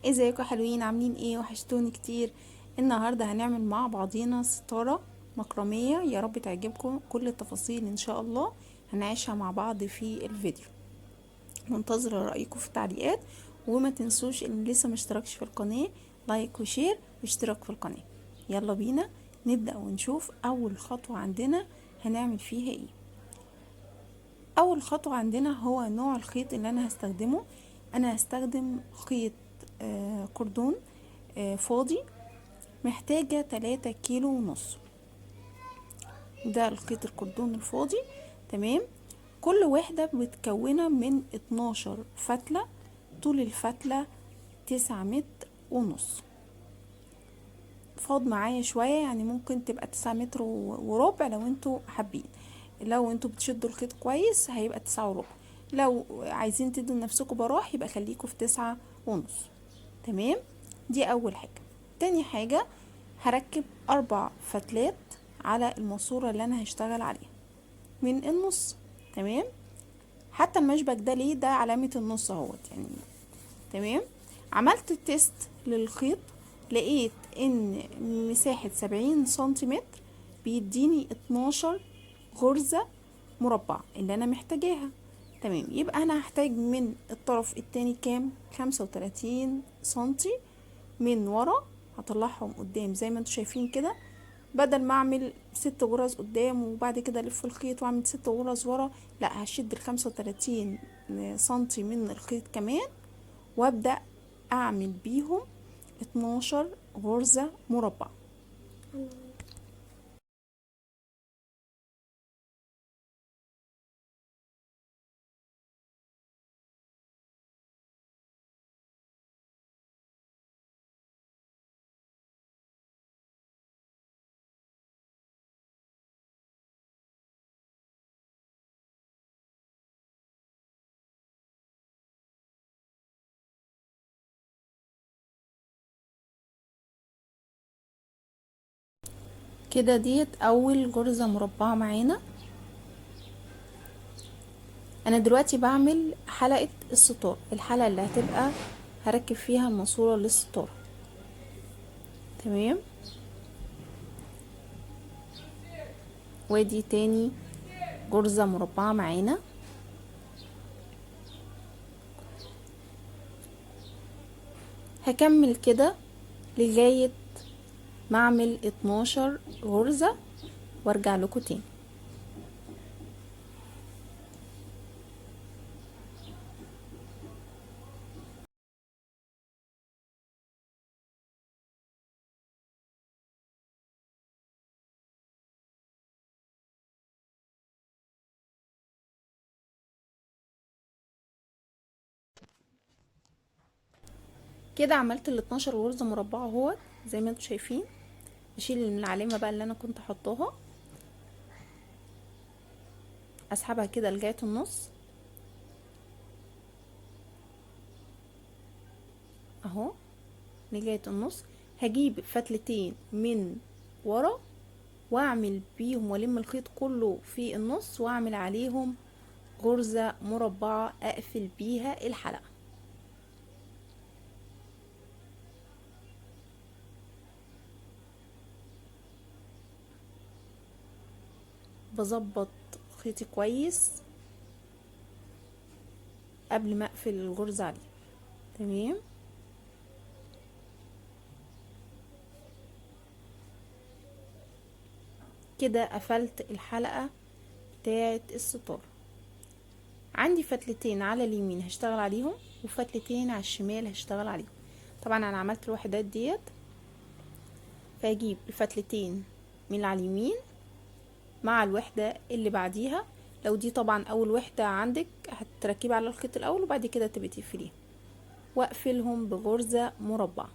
ازيكم يا حلوين؟ عاملين ايه؟ وحشتوني كتير. النهارده هنعمل مع بعضينا ستارة مكرمية، يا رب تعجبكم كل التفاصيل ان شاء الله. هنعيشها مع بعض في الفيديو. منتظرة رأيكم في التعليقات، وما تنسوش اللي لسه مشتركش في القناة لايك وشير واشتراك في القناة. يلا بينا نبدأ ونشوف اول خطوة عندنا هنعمل فيها ايه. اول خطوة عندنا هو نوع الخيط اللي انا هستخدمه. انا هستخدم خيط كردون فاضي، محتاجة 3 كيلو ونص. ده الخيط الكردون الفاضي. تمام. كل واحدة متكونة من 12 فتلة، طول الفتلة 9 متر ونص. فاض معايا شوية، يعني ممكن تبقى 9 متر وربع لو انتوا حابين. لو انتوا بتشدوا الخيط كويس هيبقى 9 وربع. لو عايزين تدوا لنفسكم براح يبقى خليكوا في 9 ونص. تمام. دي اول حاجة. تاني حاجة، هركب 4 فتلات على الماسورة اللي انا هشتغل عليها من النص. تمام. حتى المشبك ده ليه؟ ده علامة النص اهوت يعني. تمام. عملت التيست للخيط، لقيت ان مساحة 70 سنتيمتر بيديني 12 غرزة مربع اللي انا محتاجاها. تمام. يبقى انا هحتاج من الطرف التاني كام؟ 35 سنتي من ورا. هطلعهم قدام زي ما انتوا شايفين كده، بدل ما اعمل 6 غرز قدام وبعد كده الف الخيط واعمل 6 غرز ورا، لا، هشد ال35 سنتي من الخيط كمان، وابدأ اعمل بيهم 12 غرزة مربع. كده ديت اول غرزة مربعة معانا. انا دلوقتي بعمل حلقة الستار، الحلقة اللي هتبقى هركب فيها الماسورة للستار. تمام. وادي تاني غرزة مربعة معانا. هكمل كده لغاية ما اعمل 12 غرزة وارجع لكم تاني. كده عملت ال 12 غرزة مربعة اهوت زي ما انتم شايفين. اشيل العلامة بقى اللي انا كنت حطاها، اسحبها كده لغاية النص اهو، لغاية النص. هجيب فتلتين من ورا واعمل بيهم والم الخيط كله في النص واعمل عليهم غرزة مربعة اقفل بيها الحلقة. بظبط خيطي كويس قبل ما اقفل الغرزة عليه. تمام. كده قفلت الحلقة بتاعة الستار. عندي فتلتين على اليمين هشتغل عليهم وفتلتين على الشمال هشتغل عليهم. طبعا انا عملت الوحدات ديت، فاجيب الفتلتين من اللي على اليمين مع الوحدة اللي بعديها. لو دي طبعا اول وحدة عندك هتركبي على الخيط الاول وبعد كده تبقي تقفليها، واقفلهم بغرزة مربعة.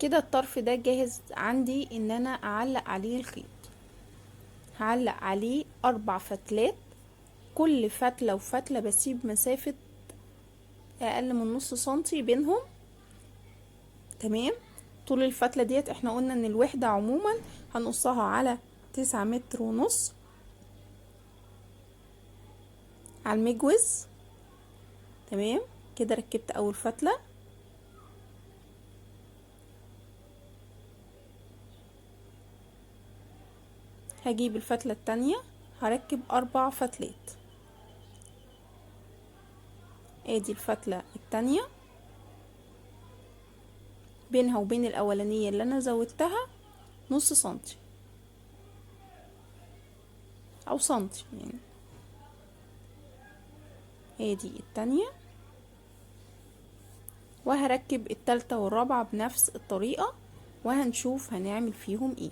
كده الطرف ده جاهز عندي ان انا اعلق عليه الخيط. هعلق عليه 4 فتلات، كل فتلة وفتلة بسيب مسافة اقل من نص سنتي بينهم. تمام. طول الفتلة ديت احنا قلنا ان الوحدة عموما هنقصها على 9.5 متر على المجوز. تمام كده ركبت اول فتلة. هجيب الفتلة التانية هركب 4 فتلات. ادي الفتلة التانية بينها وبين الاولانية اللي انا زودتها نص سنتي او سنتي يعني. ادي التانية، وهركب التالتة والرابعة بنفس الطريقة وهنشوف هنعمل فيهم ايه.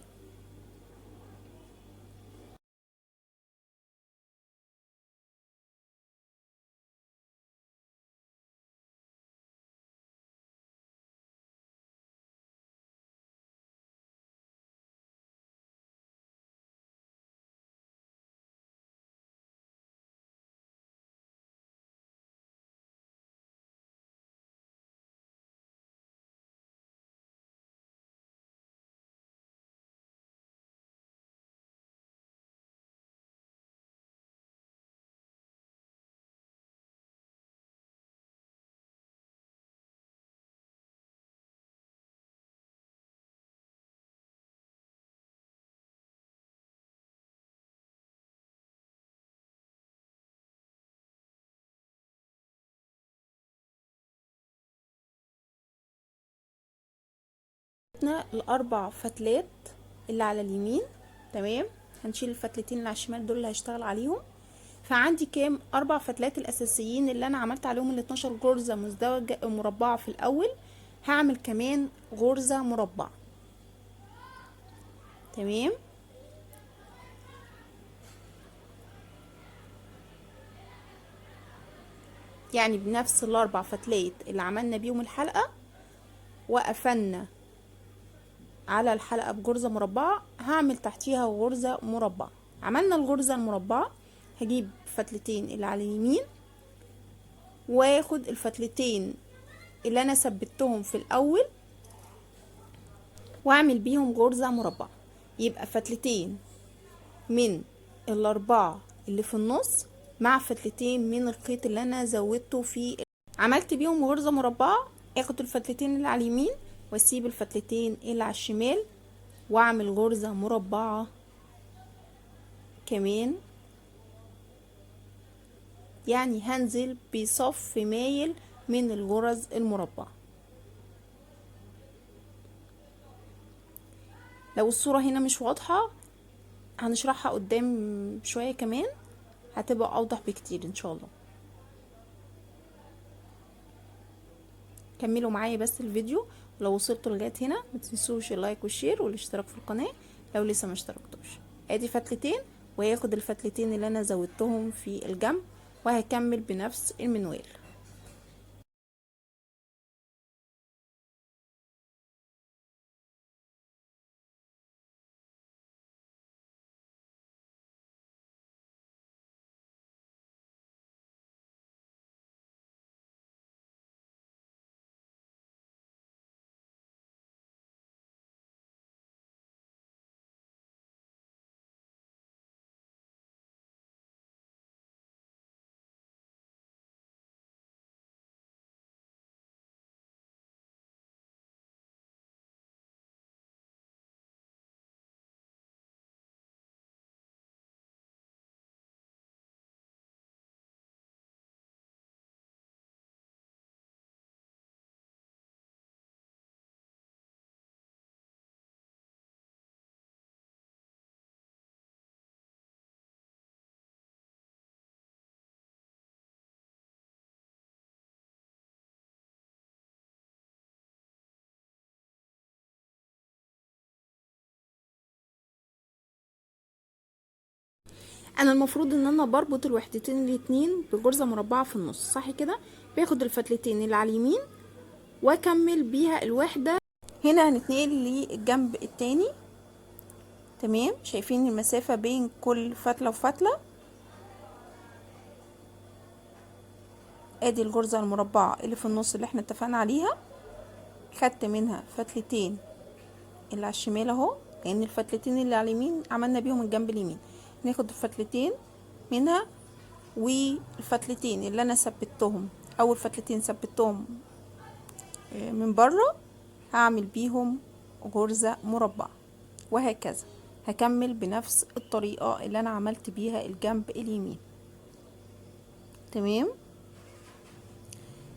الاربع فتلات اللي على اليمين. تمام هنشيل الفتلتين اللي على الشمال دول اللي هشتغل عليهم. فعندي كام 4 فتلات الاساسيين اللي انا عملت عليهم ال 12 غرزة مزدوجة مربعة في الاول. هعمل كمان غرزة مربعة. تمام يعني بنفس الاربع فتلات اللي عملنا بيهم الحلقة وقفلنا على الحلقة بغرزة مربعة هعمل تحتيها غرزة مربعة. عملنا الغرزة المربعة هجيب فتلتين اللي على اليمين واخد الفتلتين اللي انا ثبتهم في الاول واعمل بيهم غرزة مربعة. يبقى فتلتين من الاربعة اللي في النص مع فتلتين من الخيط اللي انا زودته في عملت بيهم غرزة مربعة. اخد الفتلتين اللي على اليمين واسيب الفتلتين اللي على الشمال واعمل غرزة مربعة كمان. يعني هنزل بصف مايل من الغرز المربعة. لو الصورة هنا مش واضحة هنشرحها قدام شوية كمان هتبقى اوضح بكتير ان شاء الله. كملوا معايا بس الفيديو. لو وصلتوا لغايه هنا ما تنسوش اللايك والشير والاشتراك في القناه لو لسه ما اشتركتوش. ادي فتلتين وهاخد الفتلتين اللي انا زودتهم في الجنب وهكمل بنفس المنوال. انا المفروض ان انا بربط الوحدتين الاتنين بغرزة مربعة في النص صح كده. باخد الفتلتين اللي على اليمين واكمل بيها الوحدة. هنا هنتنقل للجنب التاني. تمام شايفين المسافة بين كل فتلة وفتلة. ادي الغرزة المربعة اللي في النص اللي احنا اتفقنا عليها خدت منها فتلتين اللي على الشمال اهو، لان الفتلتين اللي على اليمين عملنا بيهم الجنب اليمين. ناخد الفتلتين منها، والفتلتين اللي انا ثبتهم، اول فتلتين ثبتهم من بره، هعمل بيهم غرزة مربعة، وهكذا هكمل بنفس الطريقة اللي انا عملت بيها الجنب اليمين. تمام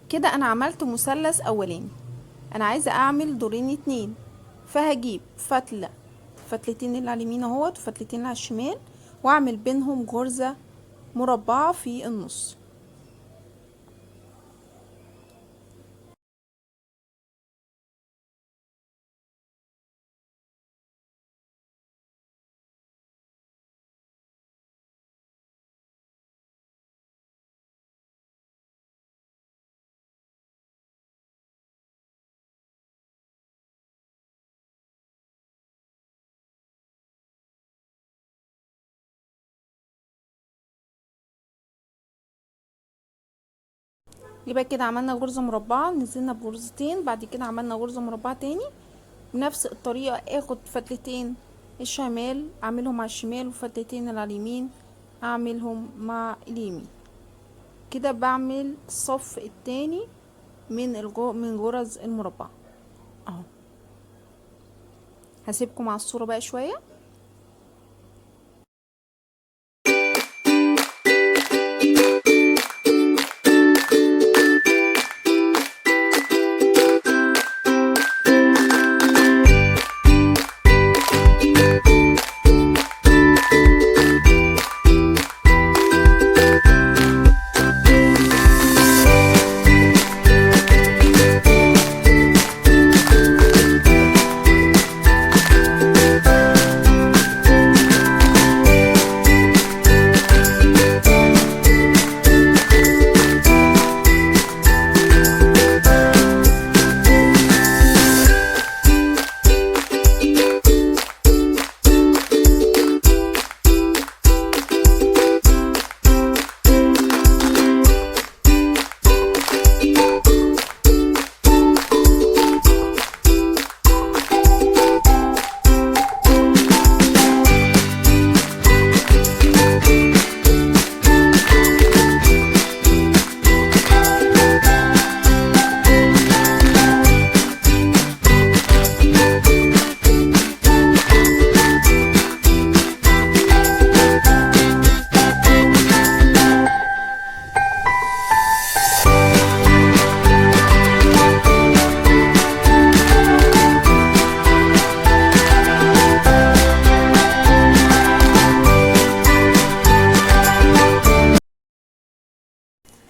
كده انا عملت مثلث اولاني. انا عايزة اعمل دورين اتنين، فهجيب فتلتين اللي على اليمين اهوت وفتلتين اللي على الشمال، واعمل بينهم غرزة مربعة في النص. يبقى كده عملنا غرزة مربعة، نزلنا بغرزتين، بعد كده عملنا غرزة مربعة تاني بنفس الطريقة. اخد فتلتين الشمال اعملهم على الشمال، وفتلتين اللي على اليمين اعملهم مع اليمين. كده بعمل الصف التاني من غرز المربع اهو. هسيبكم على الصورة بقى شوية.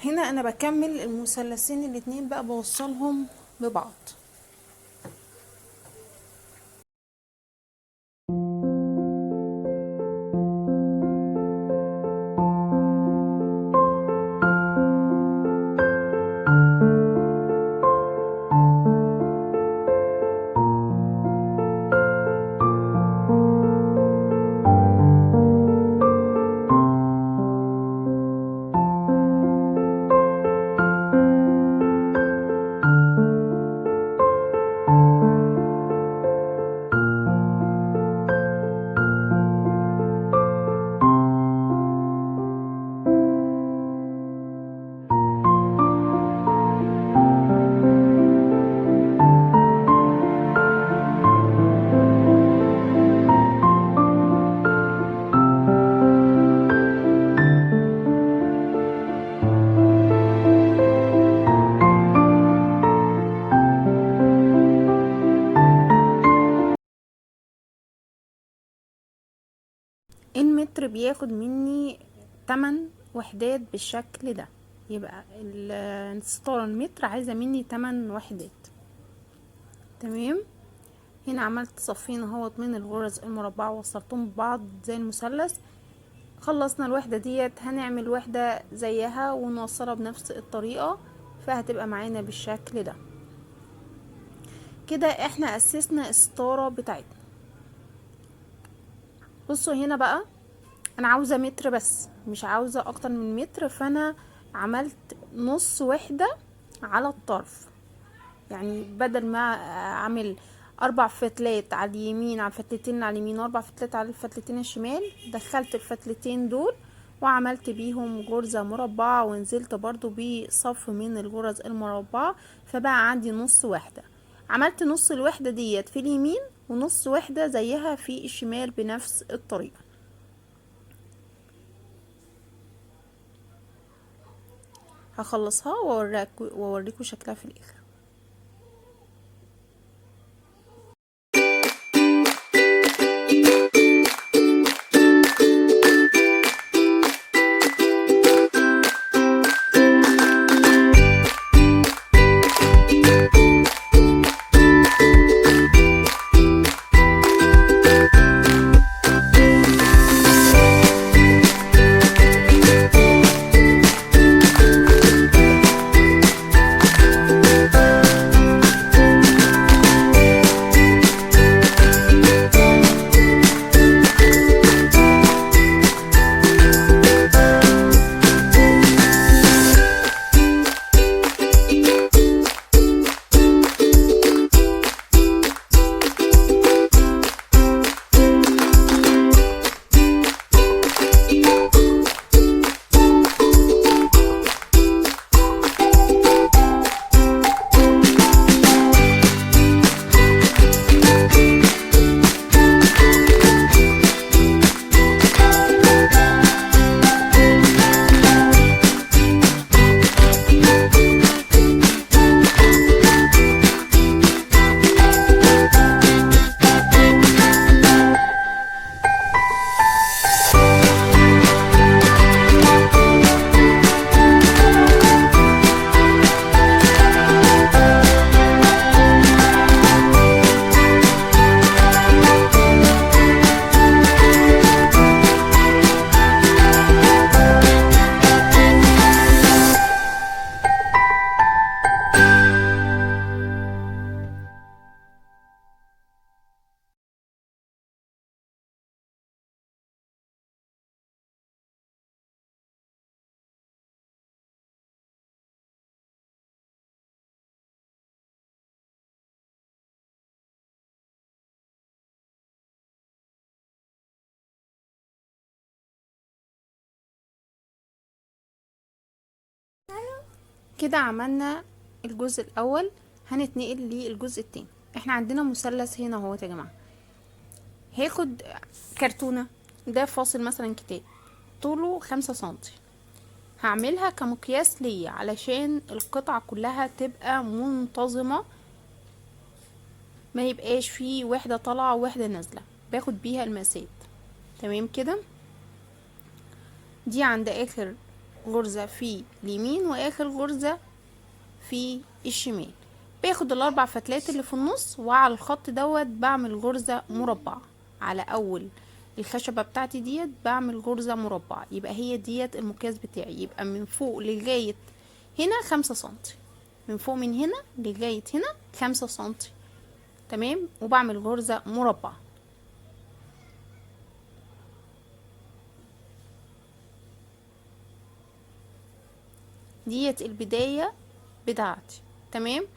هنا انا بكمل المثلثين الاتنين بقى، بوصلهم ببعض. المتر بياخد مني 8 وحدات بالشكل ده، يبقى الستارة المتر عايزة مني 8 وحدات. تمام. هنا عملت صفين اهوت من الغرز المربعة، وصلتهم ببعض زي المثلث. خلصنا الوحدة ديت، هنعمل وحدة زيها ونوصلها بنفس الطريقة، فهتبقى معانا بالشكل ده. كده احنا اسسنا الستارة بتاعتنا. بصوا هنا بقى، انا عاوزة متر بس، مش عاوزة اكتر من متر، فانا عملت نص وحدة على الطرف. يعني بدل ما اعمل 4 فتلات على اليمين، على الفتلتين على اليمين، و4 فتلات على الفتلتين الشمال، دخلت الفتلتين دول وعملت بيهم غرزة مربعة، ونزلت برضو بصف من الغرز المربعة، فبقى عندي نص وحدة. عملت نص الوحدة ديت في اليمين، ونص وحدة زيها في الشمال بنفس الطريقة. هخلصها واوريكم شكلها في الاخر. كده عملنا الجزء الاول، هنتنقل للجزء التاني. احنا عندنا مثلث هنا اهوت يا جماعه. هاخد كرتونه، ده فاصل مثلا كتاب طوله 5 سنتي، هعملها كمقياس ليا علشان القطعه كلها تبقى منتظمه، ما يبقاش فيه واحده طالعه وواحده نازله، باخد بيها المقاسات. تمام كده. دي عند اخر غرزه في اليمين واخر غرزه في الشمال. باخد ال4 فتلات اللي في النص، وعلى الخط دوت بعمل غرزة مربعة على اول الخشبة بتاعتي ديت، بعمل غرزة مربعة. يبقى هي ديت المقياس بتاعي، يبقى من فوق لغاية هنا 5 سنتي، من فوق من هنا لغاية هنا 5 سنتي. تمام. وبعمل غرزة مربعة. ديت البداية بتاعتي. تمام.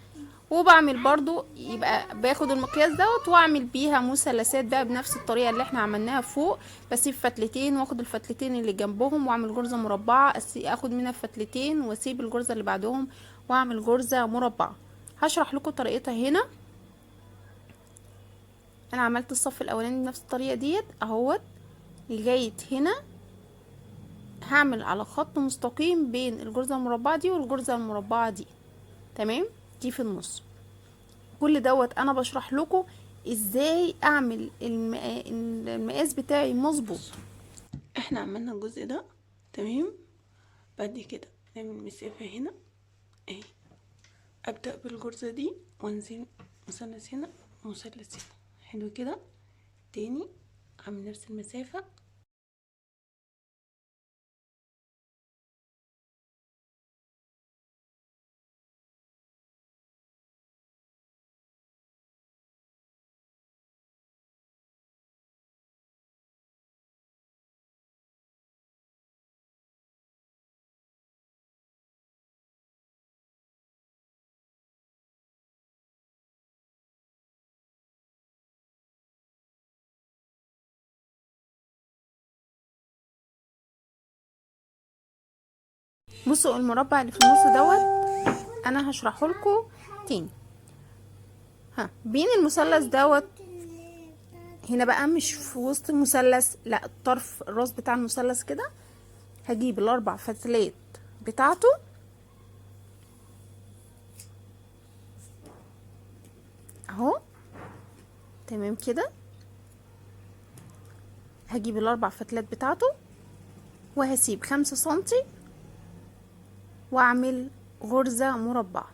وبعمل برضو، يبقى باخد المقياس دوت واعمل بيها مثلثات بقى بنفس الطريقه اللي احنا عملناها فوق، بسيب فتلتين واخد الفتلتين اللي جنبهم واعمل غرزه مربعه، اخد منها فتلتين واسيب الغرزه اللي بعدهم واعمل غرزه مربعه. هشرح لكم طريقتها هنا. انا عملت الصف الاولاني بنفس الطريقه ديت اهوت لغايه هنا، هعمل على خط مستقيم بين الغرزه المربعه دي والغرزه المربعه دي. تمام. دي في النص. كل دوت انا بشرح لكم ازاي اعمل المقاس بتاعي مظبوط. احنا عملنا الجزء ده. تمام. بعد كده نعمل مسافة هنا اهي، ابدأ بالغرزة دي وانزل مثلث هنا مثلث هنا. حلو كده. تاني اعمل نفس المسافة بصوا المربع اللي في النص دوت انا هشرحه لكم تاني. بين المثلث دوت هنا بقى، مش في وسط المثلث، لا، الطرف الراس بتاع المثلث كده، هجيب الاربع فتلات بتاعته اهو، تمام كده. هجيب الاربع فتلات بتاعته وهسيب 5 سنتي واعمل غرزة مربعة.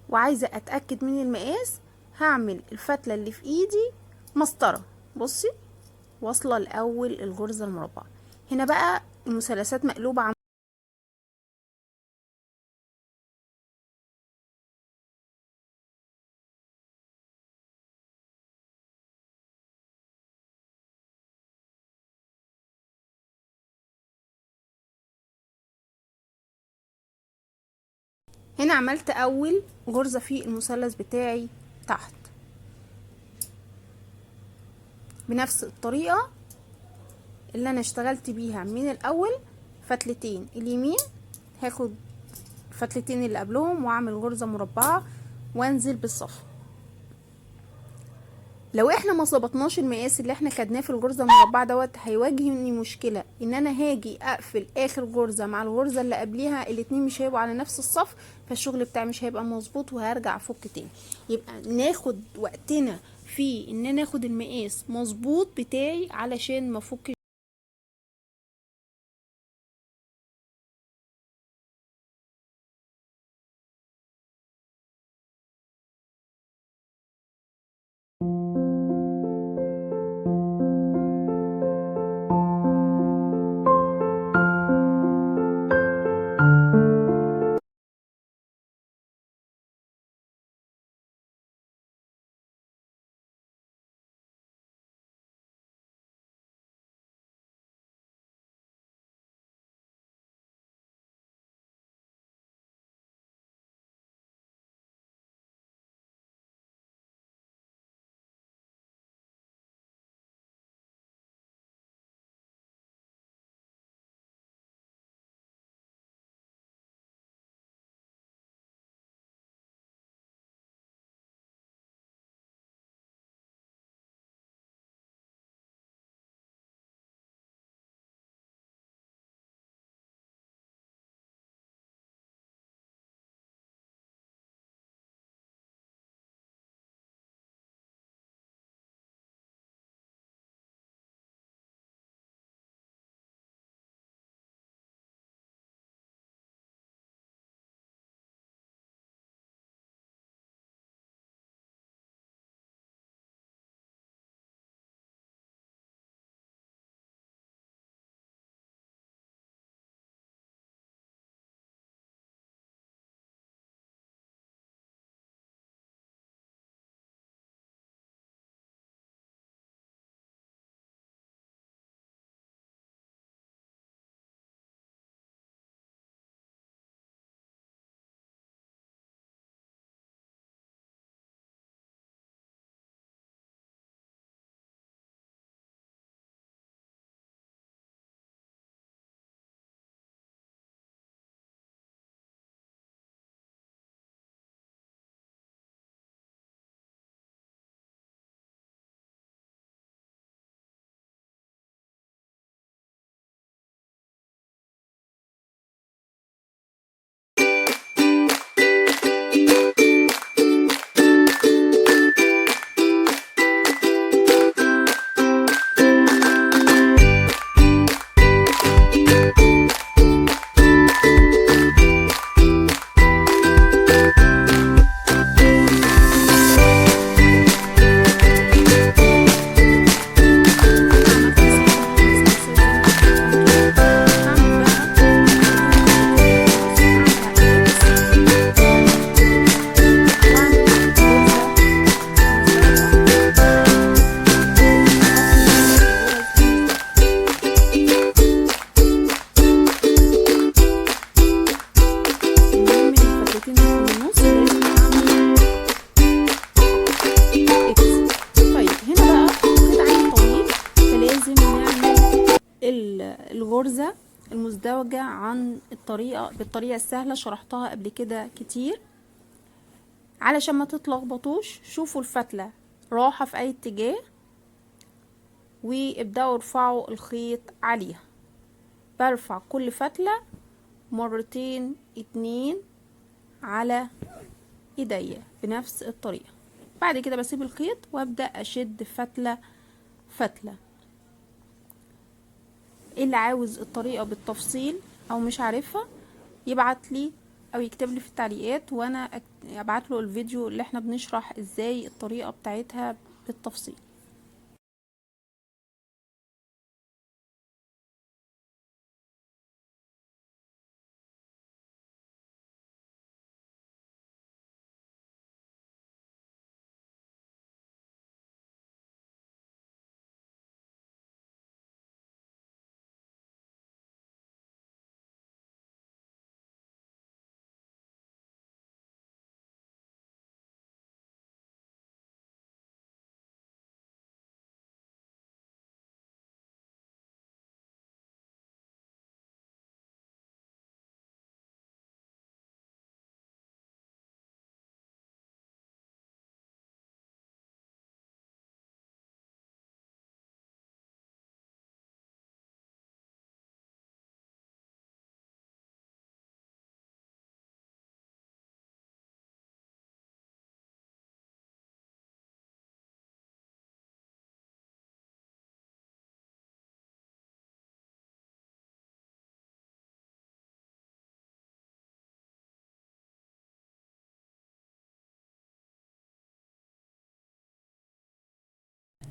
وعايزة اتأكد من المقاس، هعمل الفتلة اللي في ايدي مسطرة، بصي واصلة الاول الغرزة المربعة. هنا بقى المثلثات مقلوبة. هنا عملت اول غرزة في المثلث بتاعي تحت بنفس الطريقة اللي انا اشتغلت بيها من الاول. فتلتين اليمين هاخد فتلتين اللي قبلهم واعمل غرزة مربعة وانزل بالصف. لو احنا ما ظبطناش المقاس اللي احنا خدناه في الغرزة المربعة دوت، هيواجهني مشكلة ان انا هاجي اقفل اخر غرزة مع الغرزة اللي قبليها، الاتنين مش هيبقوا على نفس الصف، فالشغل بتاعي مش هيبقى مظبوط وهرجع افك تاني. يبقى ناخد وقتنا في ان ناخد المقاس مظبوط بتاعي علشان ما افكش. الجرزة المزدوجة عن بالطريقة السهلة، شرحتها قبل كده كتير. علشان ما تتلخبطوش، شوفوا الفتلة راحة في اي اتجاه وابدأوا ارفعوا الخيط عليها. برفع كل فتلة مرتين 2 على ايديا بنفس الطريقة. بعد كده بسيب الخيط وابدأ اشد فتلة فتلة. اللي عاوز الطريقة بالتفصيل او مش عارفها يبعت لي او يكتب لي في التعليقات، وانا ابعت له الفيديو اللي احنا بنشرح ازاي الطريقة بتاعتها بالتفصيل.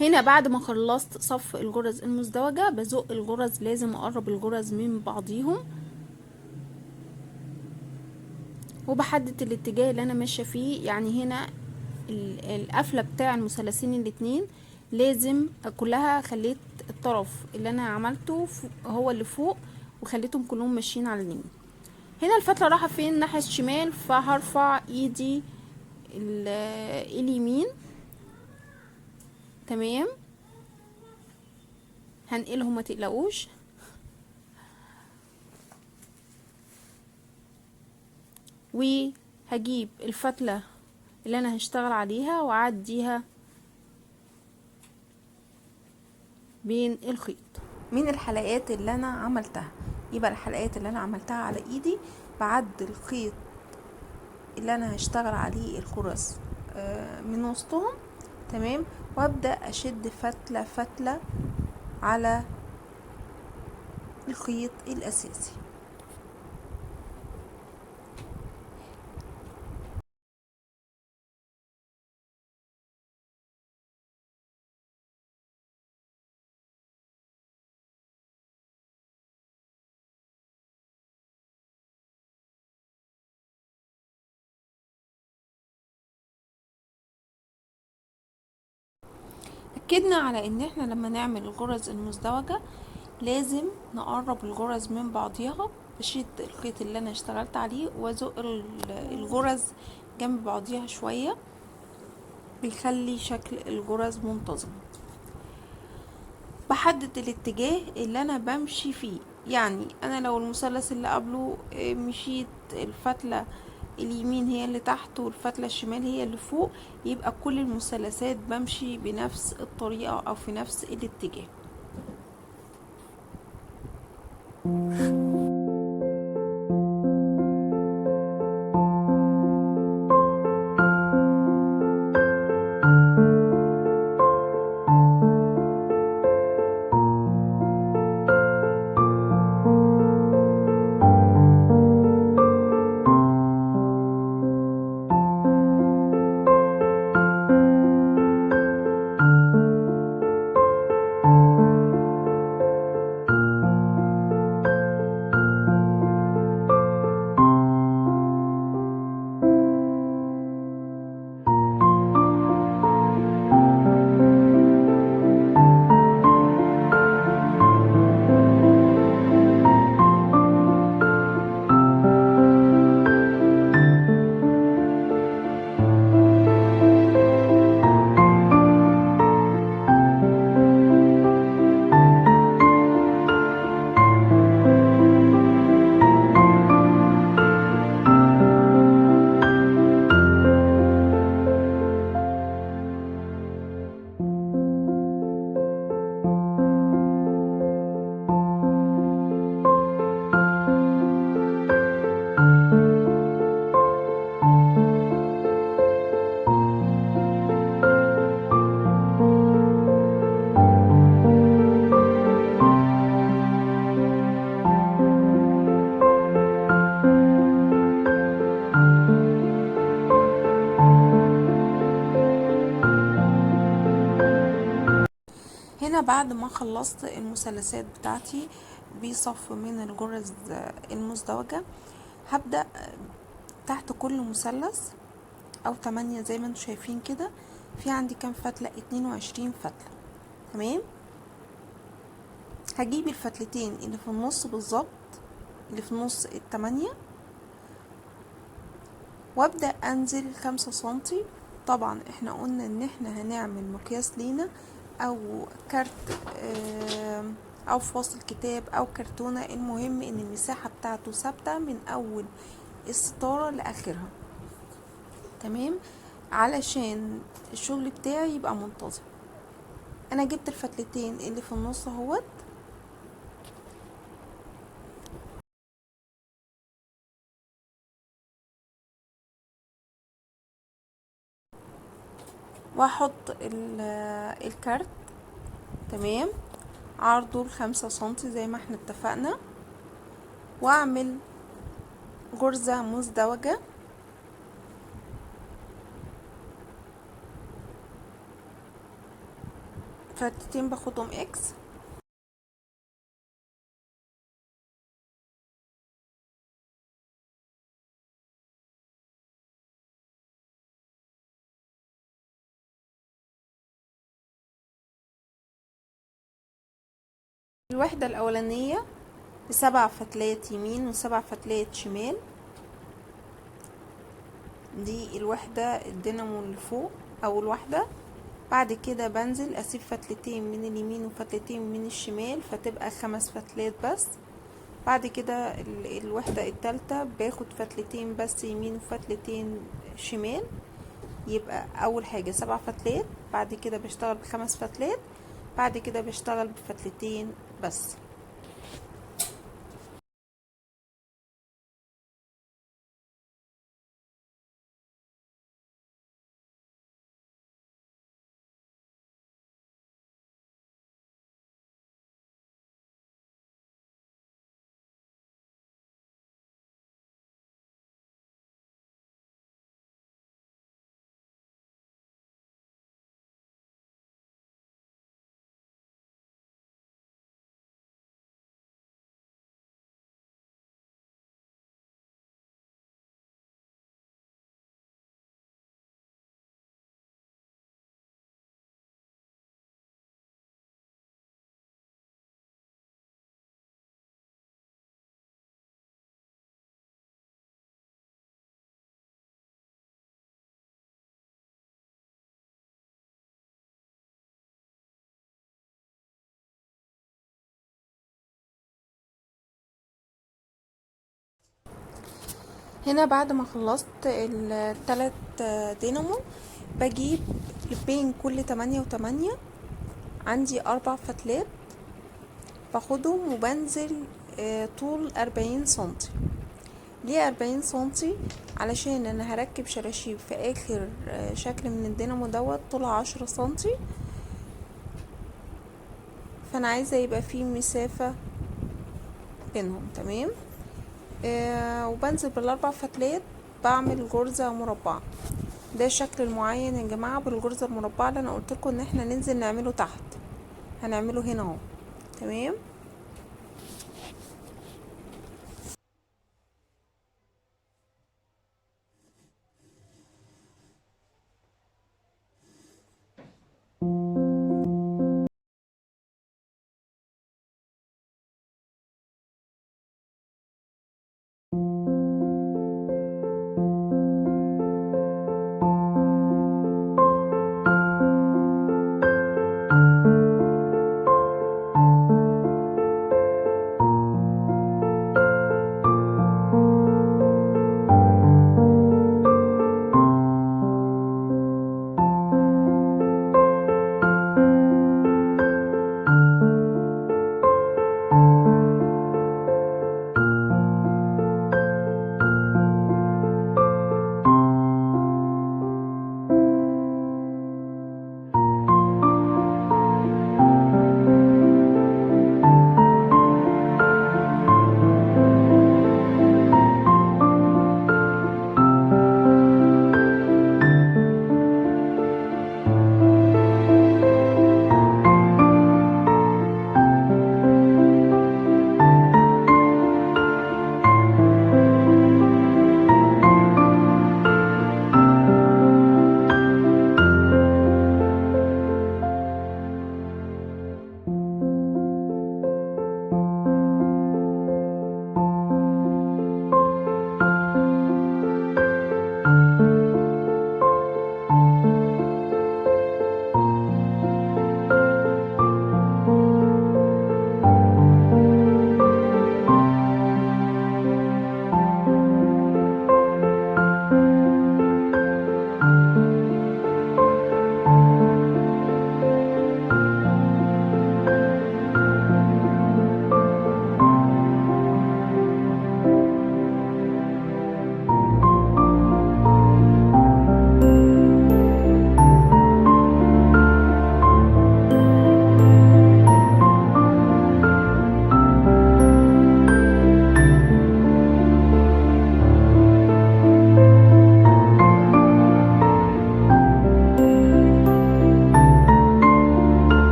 هنا بعد ما خلصت صف الجرز المزدوجة بزق الجرز، لازم اقرب الجرز من بعضيهم، وبحدد الاتجاه اللي انا ماشية فيه. يعني هنا القفلة بتاع المثلثين الاتنين لازم كلها خليت الطرف اللي انا عملته هو اللي فوق، وخليتهم كلهم ماشيين على اليمين. هنا الفتلة راحة فين؟ ناحية الشمال، فهرفع ايدي اليمين. تمام، هنقلهم ما تقلقوش. وهجيب الفتلة اللي انا هشتغل عليها واعديها بين الخيط من الحلقات اللي انا عملتها. يبقى الحلقات اللي انا عملتها على ايدي بعد الخيط اللي انا هشتغل عليه الخرز من وسطهم. تمام، وابدأ اشد فتلة فتلة على الخيط الاساسي. اكدنا على ان احنا لما نعمل الغرز المزدوجة لازم نقرب الغرز من بعضيها. بشد الخيط اللي انا اشتغلت عليه وازق الغرز جنب بعضيها شوية، بيخلي شكل الغرز منتظم. بحدد الاتجاه اللي انا بمشي فيه. يعني انا لو المثلث اللي قبله مشيت الفتلة اليمين هي اللي تحت والفتلة الشمال هي اللي فوق، يبقى كل المثلثات بمشي بنفس الطريقة او في نفس الاتجاه. هنا بعد ما خلصت المثلثات بتاعتي بصف من الجرز المزدوجة، هبدأ تحت كل مثلث او 8 زي ما انتم شايفين كده. في عندي كام فتلة؟ 22 فتلة. تمام. هجيب الفتلتين اللي في النص بالظبط، اللي في نص ال8، وابدأ انزل 5 سنتي. طبعا احنا قلنا ان احنا هنعمل مقياس لينا او كارت او فاصل كتاب او كرتونة، المهم ان المساحة بتاعته ثابتة من اول الستارة لاخرها. تمام، علشان الشغل بتاعي يبقى منتظم. انا جبت الفتلتين اللي في النص اهوت، واحط الكارت. تمام، عرضه ل5 سنتي زي ما احنا اتفقنا، واعمل غرزة مزدوجة. فتلتين باخدهم اكس. الوحدة الاولانية ب7 فتلات يمين و7 فتلات شمال، دي الوحدة الدينامو اللي فوق اول واحدة. بعد كده بنزل اسيب فتلتين من اليمين وفتلتين من الشمال، فتبقى 5 فتلات بس. بعد كده الوحدة التالتة باخد فتلتين بس يمين وفتلتين شمال، يبقى اول حاجة 7 فتلات. بعد كده بشتغل ب5 فتلات، بعد كده بشتغل بفتلتين بس. هنا بعد ما خلصت التلات دينامو، بجيب بين كل 8 و8 عندي 4 فتلات، باخدهم وبنزل طول 40 سنتي. ليه 40 سنتي؟ علشان انا هركب شراشيب في اخر شكل من الدينامو دوت طولها 10 سنتي، فانا عايزة يبقى فيه مسافة بينهم. تمام. وبنزل بال4 فتلات، بعمل غرزة مربعة. ده الشكل المعين يا جماعة بالغرزة المربعة اللي انا قلتلكوا ان احنا ننزل نعمله تحت، هنعمله هنا اهو. تمام.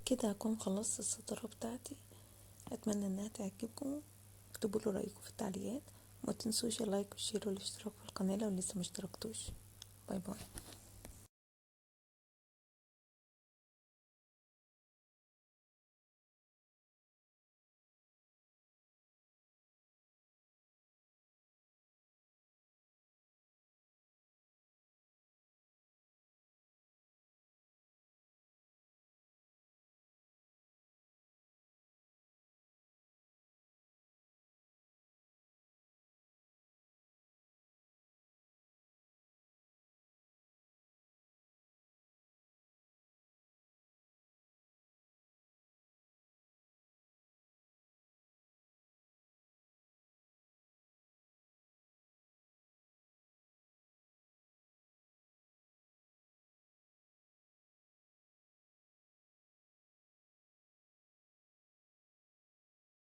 كده هكون خلصت الستارة بتاعتي. اتمنى انها تعجبكم، اكتبوا له رايكم في التعليقات، وما تنسوش اللايك والشير والاشتراك في القناه لو لسه مشتركتوش. باي باي.